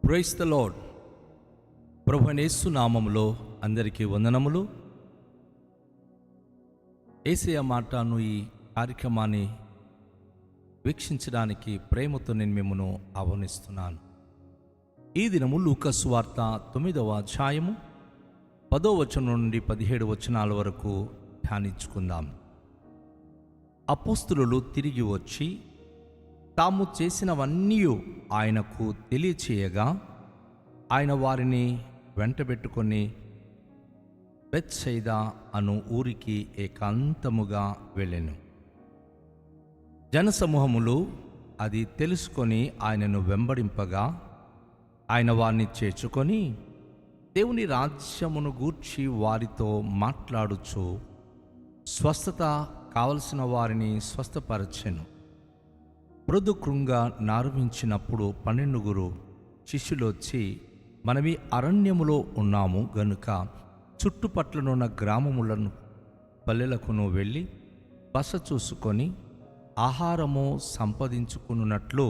Praise the lord. ప్రభువైన యేసు నామములో అందరికీ వందనములు. యేసయ్య మాటను ఈ కార్యక్రమాన్ని వీక్షించడానికి ప్రేమతో నేను మిమ్మల్ని ఆహ్వానిస్తున్నాను. ఈ దినము లూకా సువార్త 9వ అధ్యాయము 10వ వచనం నుండి 17 వచనాల వరకు ధ్యానించుకుందాం. అపోస్తలులు తిరిగి వచ్చి తాము చేసినవన్నీ ఆయనకు తెలియచేయగా ఆయన వారిని వెంటబెట్టుకొని బెత్సైదా అను ఊరికి ఏకాంతముగా వెళ్ళెను. జనసమూహములు అది తెలుసుకొని ఆయనను వెంబడింపగా ఆయన వారిని చేర్చుకొని దేవుని రాజ్యమును గూర్చి వారితో మాట్లాడుచు స్వస్థత కావలసిన వారిని స్వస్థపరచెను. మృదుకృంగా నార్మించినప్పుడు 12 శిష్యులు వచ్చి, మనమి అరణ్యములో ఉన్నాము గనుక చుట్టుపట్లనున్న గ్రామములను పల్లెలకును వెళ్ళి బస చూసుకొని ఆహారము సంపాదించుకున్నట్లు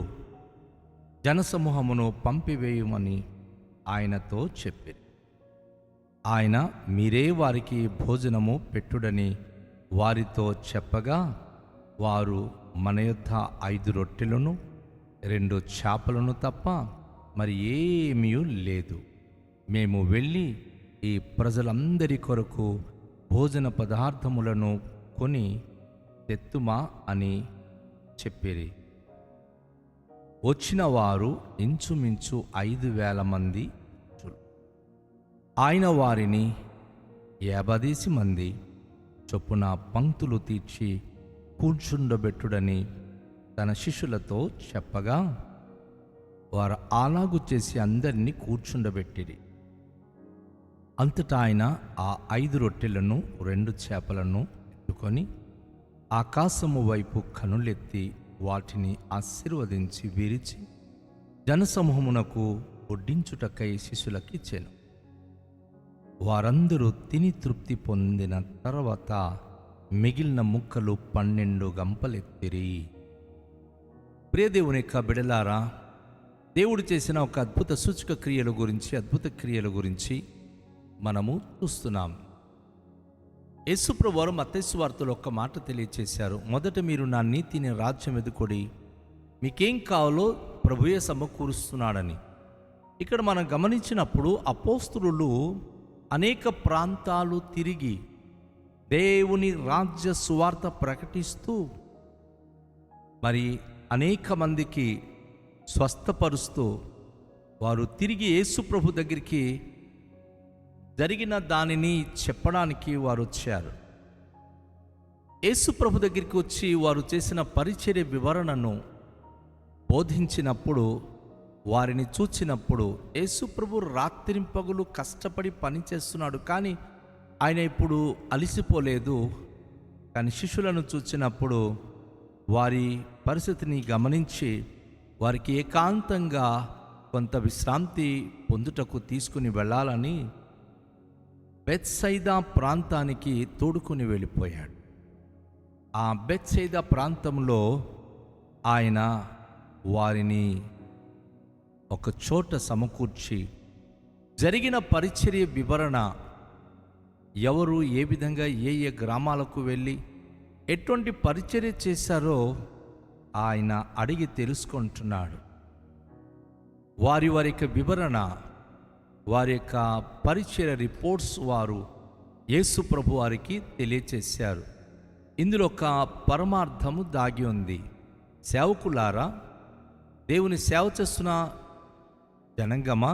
జనసమూహమును పంపివేయమని ఆయనతో చెప్పారు. ఆయన మీరే వారికి భోజనము పెట్టుడని వారితో చెప్పగా వారు, మన యొద్ద 5 రొట్టెలను 2 చేపలను తప్ప మరి ఏమీ లేదు. మేము వెళ్ళి ఈ ప్రజలందరి కొరకు భోజన పదార్థములను కొని తెత్తుమా అని చెప్పిరి. వచ్చిన వారు ఇంచుమించు 5,000 మంది. ఆయన వారిని 50 మంది చొప్పున పంక్తులు తీర్చి కూర్చుండబెట్టుడని తన శిష్యులతో చెప్పగా వారు అలాగు చేసి అందరినీ కూర్చుండబెట్టిరి. అంతటా ఆయన ఆ 5 రొట్టెలను 2 చేపలను ఎత్తుకొని ఆకాశము వైపు కనులెత్తి వాటిని ఆశీర్వదించి విరిచి జనసమూహమునకు వడ్డించుటకై శిష్యులకిచ్చెను. వారందరూ తిని తృప్తి పొందిన తర్వాత మిగిలిన ముక్కలు 12 గంపలెత్తిరి. ప్రియదేవుని యొక్క బిడలారా, దేవుడు చేసిన ఒక అద్భుత సూచక క్రియల గురించి, అద్భుత క్రియల గురించి మనము చూస్తున్నాం. యేసుప్రభువు వారు మత్తయి సువార్తలో ఒక మాట తెలియచేశారు. మొదట మీరు నా నీతిని, రాజ్యం వెదుకొడి, మీకేం కావాలో ప్రభువే సమకూరుస్తున్నాడని. ఇక్కడ మనం గమనించినప్పుడు అపోస్తలులు అనేక ప్రాంతాలు తిరిగి దేవుని రాజ్య సువార్త ప్రకటిస్తూ మరి అనేక మందికి స్వస్థపరుస్తూ వారు తిరిగి యేసు ప్రభు దగ్గరికి జరిగిన దానిని చెప్పడానికి వారు వచ్చారు. యేసు ప్రభు దగ్గరికి వచ్చి వారు చేసిన పరిచర్య వివరణను బోధించినప్పుడు, వారిని చూచినప్పుడు యేసు ప్రభు రాత్రింపగలు కష్టపడి పనిచేస్తున్నాడు, కానీ ఆయన ఇప్పుడు అలసిపోలేదు. కానీ శిష్యులను చూచినప్పుడు వారి పరిస్థితిని గమనించి వారికి ఏకాంతంగా కొంత విశ్రాంతి పొందుటకు తీసుకుని వెళ్ళాలని బెత్సైదా ప్రాంతానికి తోడుకుని వెళ్ళిపోయాడు. ఆ బెత్సైదా ప్రాంతంలో ఆయన వారిని ఒక చోట సమకూర్చి జరిగిన పరిచర్య వివరణ, ఎవరు ఏ విధంగా ఏ ఏ గ్రామాలకు వెళ్ళి ఎటువంటి పరిచర్య చేశారో ఆయన అడిగి తెలుసుకుంటున్నాడు. వారి యొక్క వివరణ, వారి యొక్క పరిచర్య రిపోర్ట్స్ వారు యేసు ప్రభు వారికి తెలియచేశారు. ఇందులో ఒక పరమార్థము దాగి ఉంది. సేవకులారా, దేవుని సేవ చేస్తున్న జనంగమా,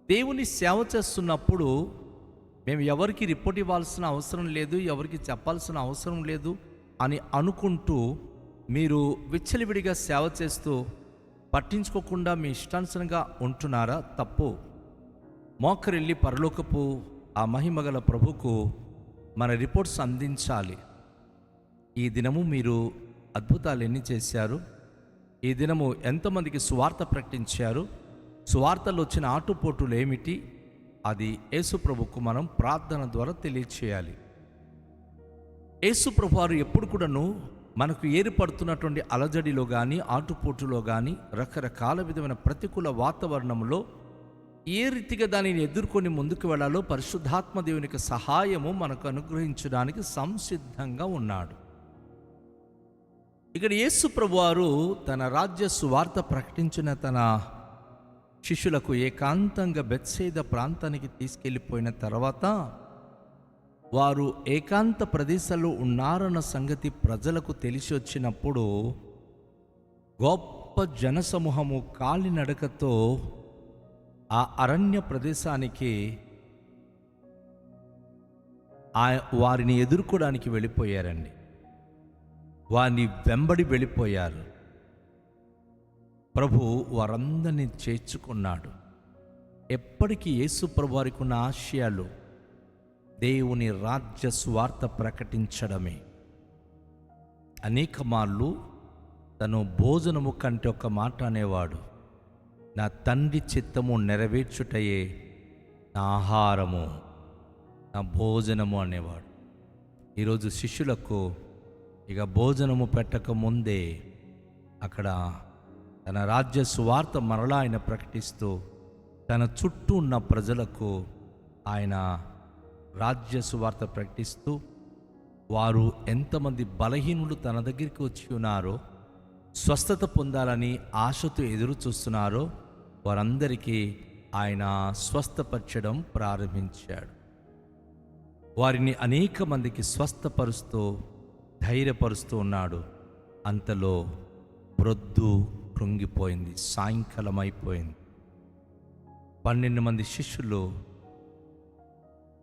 దేవుని సేవ చేస్తున్నప్పుడు మేము ఎవరికి రిపోర్ట్ ఇవ్వాల్సిన అవసరం లేదు, ఎవరికి చెప్పాల్సిన అవసరం లేదు అని అనుకుంటూ మీరు విచ్చలవిడిగా సేవ చేస్తూ పట్టించుకోకుండా మీ ఇష్టానుసారంగా ఉంటున్నారా? తప్పు. మోకరిల్లి పరలోకపు ఆ మహిమగల ప్రభుకు మన రిపోర్ట్స్ అందించాలి. ఈ దినము మీరు అద్భుతాలు ఎన్ని చేశారు? ఈ దినము ఎంతమందికి సువార్త ప్రకటించారు? సువార్తలో వచ్చిన ఆటుపోటులు ఏమిటి? అది యేసు ప్రభుకు మనం ప్రార్థన ద్వారా తెలియచేయాలి. యేసు ప్రభు వారు ఎప్పుడు కూడాను మనకు ఏర్పడుతున్నటువంటి అలజడిలో కానీ, ఆటుపోటులో కానీ, రకరకాల విధమైన ప్రతికూల వాతావరణంలో ఏ రీతిగా దానిని ఎదుర్కొని ముందుకు వెళ్ళాలో పరిశుద్ధాత్మ దేవునికి సహాయము మనకు అనుగ్రహించడానికి సంసిద్ధంగా ఉన్నాడు. ఇక్కడ యేసు ప్రభువారు తన రాజ్య సువార్త ప్రకటించిన తన శిష్యులకు ఏకాంతంగా బెత్సైదా ప్రాంతానికి తీసుకెళ్ళిపోయిన తర్వాత వారు ఏకాంత ప్రదేశాల్లో ఉన్నారన్న సంగతి ప్రజలకు తెలిసి వచ్చినప్పుడు గొప్ప జనసమూహము కాలినడకతో ఆ అరణ్య ప్రదేశానికి వారిని ఎదుర్కోవడానికి వెళ్ళిపోయారండి. వారిని వెంబడి వెళ్ళిపోయారు. ప్రభు వారందరినీ చేర్చుకున్నాడు. ఎప్పటికీ యేసు ప్రభు వారికి ఉన్న ఆశయాలు దేవుని రాజ్య స్వార్థ ప్రకటించడమే. అనేక మార్లు తను భోజనము కంటే ఒక మాట అనేవాడు, నా తండ్రి చిత్తము నెరవేర్చుటయే నా ఆహారము, నా భోజనము అనేవాడు. ఈరోజు శిష్యులకు ఇక భోజనము పెట్టక ముందే అక్కడ తన రాజ్య సువార్త మరలా ఆయన ప్రకటిస్తూ తన చుట్టూ ఉన్న ప్రజలకు ఆయన రాజ్య సువార్త ప్రకటిస్తూ వారు ఎంతమంది బలహీనులు తన దగ్గరికి వచ్చి ఉన్నారో, స్వస్థత పొందాలని ఆశతో ఎదురు చూస్తున్నారో వారందరికీ ఆయన స్వస్థపరచడం ప్రారంభించాడు. వారిని అనేక మందికి స్వస్థపరుస్తూ ధైర్యపరుస్తూ ఉన్నాడు. అంతలో ప్రొద్దు కృంగిపోయింది, సాయంకాలం అయిపోయింది. 12 మంది శిష్యులు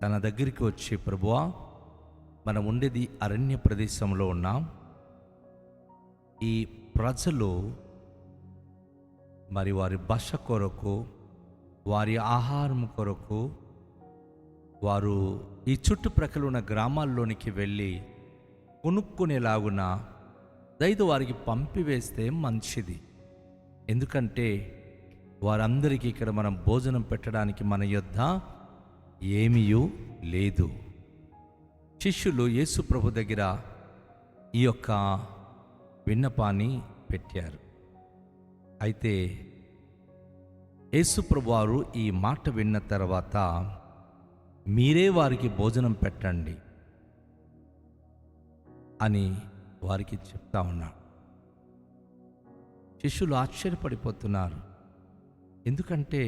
తన దగ్గరికి వచ్చి, ప్రభువా, మనం ఉండేది అరణ్య ప్రదేశంలో ఉన్నాం. ఈ ప్రజలు మరి వారి బస కొరకు, వారి ఆహారం కొరకు వారు ఈ చుట్టుప్రక్కల ఉన్న గ్రామాల్లోనికి వెళ్ళి కొనుక్కునేలాగున దయతో వారికి పంపివేస్తే మంచిది. ఎందుకంటే వారందరికీ ఇక్కడ మనం భోజనం పెట్టడానికి మన యొద్ద ఏమీయూ లేదు. శిష్యులు యేసు ప్రభు దగ్గర ఈ యొక్క విన్నపాన్ని పెట్టారు. అయితే యేసు ప్రభు వారు ఈ మాట విన్న తర్వాత, మీరే వారికి భోజనం పెట్టండి అని వారికి చెప్తా ఉన్నాడు. శిష్యులు ఆశ్చర్యపడిపోతున్నారు. ఎందుకంటే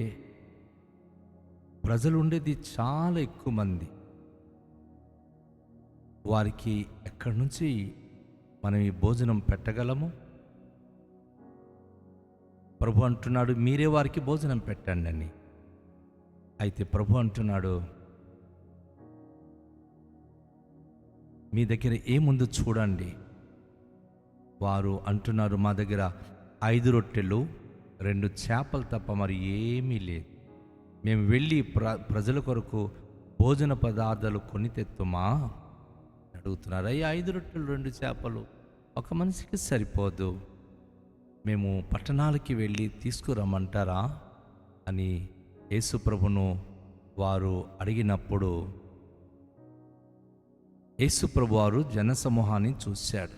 ప్రజలు ఉండేది చాలా ఎక్కువ మంది. వారికి ఎక్కడి నుంచి మనం ఈ భోజనం పెట్టగలము? ప్రభు అంటున్నాడు, మీరే వారికి భోజనం పెట్టండి అని. అయితే ప్రభు అంటున్నాడు, మీ దగ్గర ఏముందో చూడండి. వారు అంటున్నారు, మా దగ్గర 5 రొట్టెలు 2 చేపలు తప్ప మరి ఏమీ లేదు. మేము వెళ్ళి ప్రజల కొరకు భోజన పదార్థాలు కొని తెత్తుమా అడుగుతున్నారు. అయ్యా, 5 రొట్టెలు 2 చేపలు ఒక మనిషికి సరిపోదు, మేము పట్టణాలకి వెళ్ళి తీసుకురమ్మంటారా అని యేసు ప్రభును వారు అడిగినప్పుడు యేసు ప్రభు వారు జనసమూహాన్ని చూశాడు.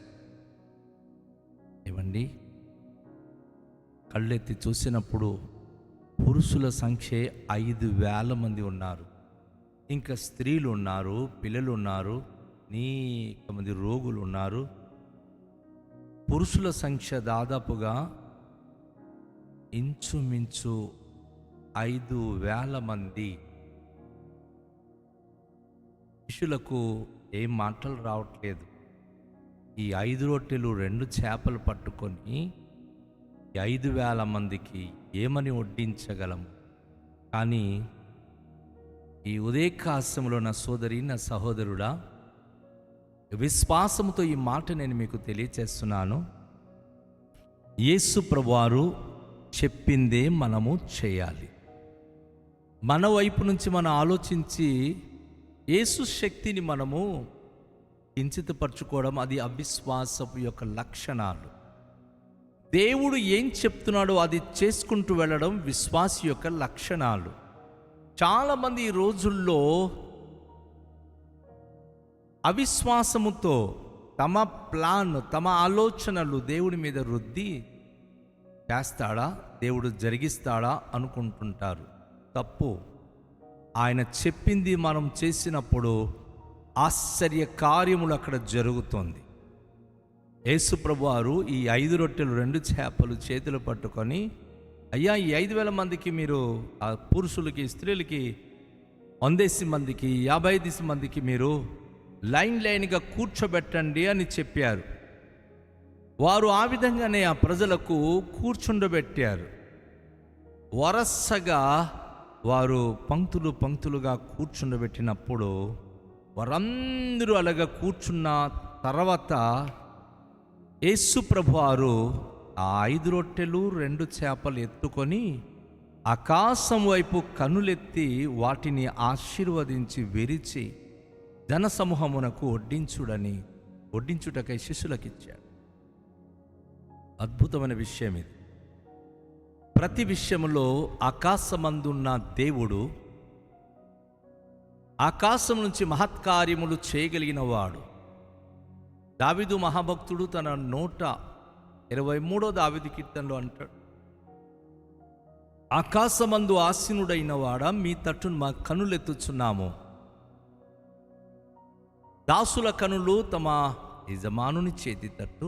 ఏమండి, కళ్ళెత్తి చూసినప్పుడు పురుషుల సంఖ్య 5,000 మంది ఉన్నారు. ఇంకా స్త్రీలు ఉన్నారు, పిల్లలు ఉన్నారు, అనేక మంది రోగులు ఉన్నారు. పురుషుల సంఖ్య దాదాపుగా ఇంచుమించు 5,000 మంది. శిష్యులకు ఏం మాటలు రావట్లేదు. ఈ 5 రొట్టెలు 2 చేపలు పట్టుకొని 5,000 మందికి ఏమని వడ్డించగలము? కానీ ఈ ఉదయకాశంలో నా సోదరి, నా సహోదరుడా, విశ్వాసంతో ఈ మాట నేను మీకు తెలియచేస్తున్నాను. యేసు ప్రభువారు చెప్పిందే మనము చేయాలి. మన వైపు నుంచి మనం ఆలోచించి యేసు శక్తిని మనము కించితపరచుకోవడం అది అవిశ్వాసపు యొక్క లక్షణాలు. దేవుడు ఏం చెప్తున్నాడో అది చేసుకుంటూ వెళ్ళడం విశ్వాసి యొక్క లక్షణాలు. చాలామంది ఈ రోజుల్లో అవిశ్వాసముతో తమ ప్లాన్, తమ ఆలోచనలు దేవుడి మీద రుద్ది చేస్తాడా, దేవుడు జరిగిస్తాడా అనుకుంటుంటారు. తప్పు. ఆయన చెప్పింది మనం చేసినప్పుడు ఆశ్చర్య కార్యములు అక్కడ జరుగుతుంది. యేసు ప్రభువారు ఈ 5 రొట్టెలు 2 చేపలు చేతులు పట్టుకొని, అయ్యా ఈ 5,000 మందికి మీరు, ఆ పురుషులకి స్త్రీలకి 100 మందికి 55 మందికి మీరు లైన్గా కూర్చోబెట్టండి అని చెప్పారు. వారు ఆ విధంగానే ఆ ప్రజలకు కూర్చుండబెట్టారు. వరసగా వారు పంక్తులు పంక్తులుగా కూర్చుండబెట్టినప్పుడు వారందరూ అలాగా కూర్చున్న తర్వాత యేసు ప్రభువారు ఆ 5 రొట్టెలు 2 చేపలు ఎత్తుకొని ఆకాశం వైపు కనులెత్తి వాటిని ఆశీర్వదించి విరిచి జనసమూహమునకు వడ్డించుటకై శిష్యులకిచ్చాడు. అద్భుతమైన విషయం ఇది. ప్రతి విషయంలో ఆకాశమందున్న దేవుడు, ఆకాశం నుంచి మహత్కార్యములు చేయగలిగిన వాడు. దావీదు మహాభక్తుడు తన 123వ దావీదు కీర్తనలో అంటాడు, ఆకాశమందు ఆసీనుడైన వాడా, మీ తట్టును మా కనులెత్తుచున్నాము. దాసుల కనులు తమ యజమానుని చేతి తట్టు,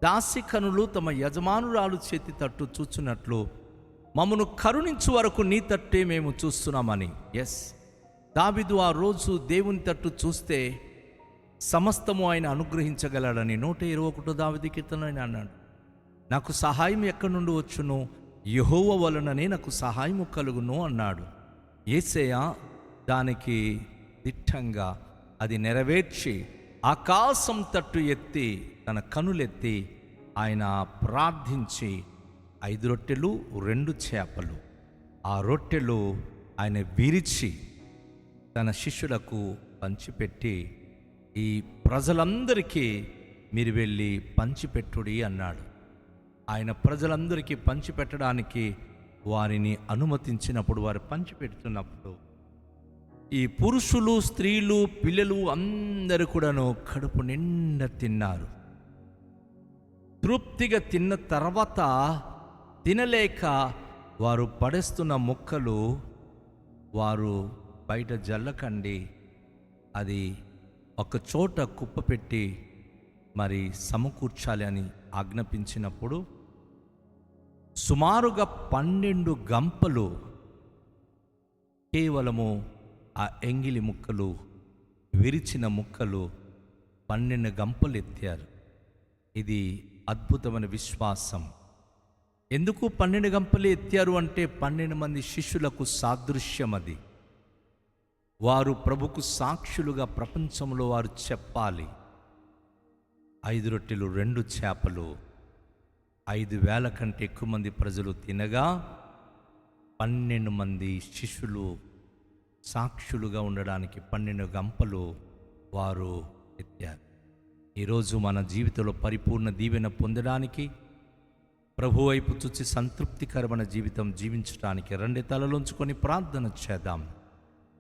దాసి కనులు తమ యజమానురాలు చేతి తట్టు చూచున్నట్లు మమ్మను కరుణించు వరకు నీ తట్టే మేము చూస్తున్నామని. దావీదు ఆ రోజు దేవుని తట్టు చూస్తే సమస్తము ఆయన అనుగ్రహించగలడని 121వ దావీదు కీర్తనలో ఆయన అన్నాడు, నాకు సహాయం ఎక్కడి నుండి వచ్చును, యెహోవా వలననే నాకు సహాయము కలుగును అన్నాడు. యేసయ్య దానికి దిట్టంగా అది నెరవేర్చి ఆకాశం తట్టు ఎత్తి తన కనులెత్తి ఆయన ప్రార్థించి 5 రొట్టెలు 2 చేపలు, ఆ రొట్టెలు ఆయన విరిచి తన శిష్యులకు పంచిపెట్టి, ఈ ప్రజలందరికీ మీరు వెళ్ళి పంచిపెట్టుడి అన్నాడు. ఆయన ప్రజలందరికీ పంచిపెట్టడానికి వారిని అనుమతించినప్పుడు, వారు పంచిపెడుతున్నప్పుడు ఈ పురుషులు, స్త్రీలు, పిల్లలు అందరూ కూడాను కడుపు నిండా తిన్నారు. తృప్తిగా తిన్న తర్వాత తినలేక వారు పడేస్తున్న ముక్కలు వారు బయట జల్లకండి, అది ఒక చోట కుప్పపెట్టి మరి సమకూర్చాలి అని ఆజ్ఞాపించినప్పుడు సుమారుగా 12 గంపలు కేవలము ఆ ఎంగిలి ముక్కలు, విరిచిన ముక్కలు 12 గంపలు ఎత్తారు. ఇది అద్భుతమైన విశ్వాసం. ఎందుకు 12 గంపలు ఎత్తారు అంటే 12 మంది శిష్యులకు సాదృశ్యం అది. వారు ప్రభుకు సాక్షులుగా ప్రపంచంలో వారు చెప్పాలి. 5 రొట్టెలు 2 చేపలు 5,000 కంటే ఎక్కువ మంది ప్రజలు తినగా 12 మంది శిష్యులు సాక్షులుగా ఉండడానికి 12 గంపలు వారు ఎత్తారు. ఈరోజు మన జీవితంలో పరిపూర్ణ దీవెన పొందడానికి, ప్రభు వైపు చూసి సంతృప్తికరమైన జీవితం జీవించడానికి రండి తలలోంచుకొని ప్రార్థన చేద్దాం.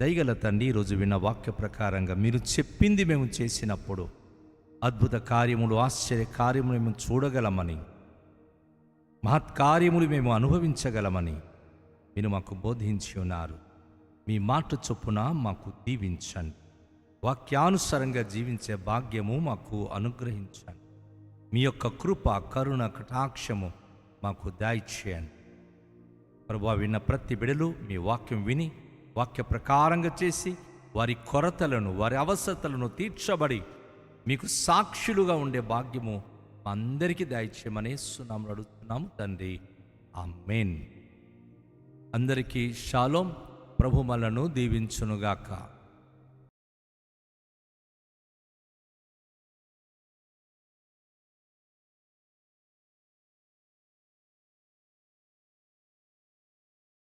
దయగల తండ్రి, ఈరోజు విన్న వాక్య ప్రకారంగా మీరు చెప్పింది మేము చేసినప్పుడు అద్భుత కార్యములు, ఆశ్చర్య కార్యములు మేము చూడగలమని, మహత్కార్యములు మేము అనుభవించగలమని మీరు మాకు బోధించి ఉన్నారు. మీ మాట చొప్పున మాకు దీవించండి. వాక్యానుసారంగా జీవించే భాగ్యము మాకు అనుగ్రహించండి. మీ యొక్క కృప, కరుణ, కటాక్షము మాకు దయచేయండి. ప్రభువా, విన్న ప్రతి బిడలు మీ వాక్యం విని వాక్య ప్రకారంగా చేసి వారి కొరతలను, వారి అవసరతలను తీర్చబడి మీకు సాక్షులుగా ఉండే భాగ్యము అందరికీ దయచేయమని యేసునామములో అడుగుతున్నాము తండ్రి, ఆమేన్. అందరికీ షాలోం. ప్రభు మనలను దీవించునుగాక.